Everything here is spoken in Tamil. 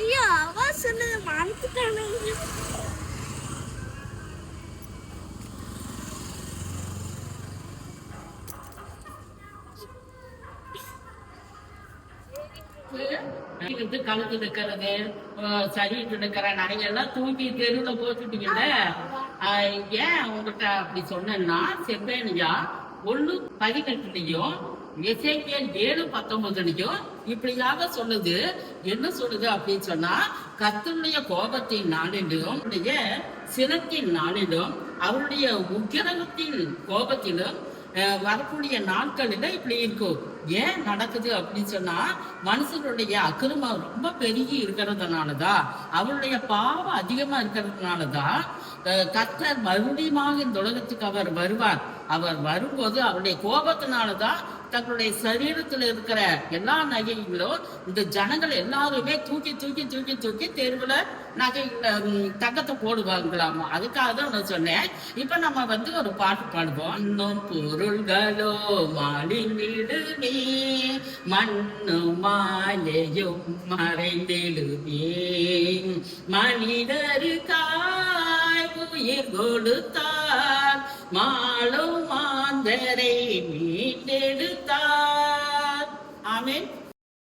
ஐயா அவ சொன்னது மறந்துட்டானே. கழுத்து நிக்கிறது சரிட்டு நிக்கிற நகையெல்லாம் தூக்கி தெருவுல போட்டுட்டீங்கல்ல. ஏன் உங்ககிட்ட அப்படி சொன்னா செவ்வேனியா 1:18 எசேக்கியேல் 7:19 இப்படியாக சொல்லுது. என்ன சொல்லுது அப்படின்னு சொன்னா, கர்த்தருடைய கோபத்தின் நாளிலும் சினத்தின் நாளிலும் அவருடைய உக்கிரகத்தின் கோபத்திலும் வரக்கூடிய நாட்களில இப்படி இருக்கும். ஏன் நடக்குது அப்படின்னு சொன்னா, மனுஷனுடைய அக்கிரமம் ரொம்ப பெருகி இருக்கிறதுனாலதான், அவருடைய பாவம் அதிகமா இருக்கிறதுனாலதான் கர்த்தர் மறுபடியும் இந்த உலகத்துக்கு அவர் வருவார். அவர் வரும்போது அவருடைய கோபத்தினாலதான் தங்களுடைய சரீரத்துல இருக்கிற எல்லா நகைகளும் இந்த ஜனங்கள் எல்லாருமே தூக்கி தூக்கி தூக்கி தூக்கி தெருவுல நகை தங்கத்தை போடுவாங்களாமா. அதுக்காக தான் நான் சொன்னேன். இப்ப நம்ம ஒரு பாட்டு பாடுவோம். இன்னும் பொருள்களோ மாலிடுமே, மண்ணு மாலையும் மறைந்திடுமே, மனிதருக்காய் உயிர் கொடுத்தார், மாளும் மாந்தரை மீட்டெடுத்தார். ஆமென்.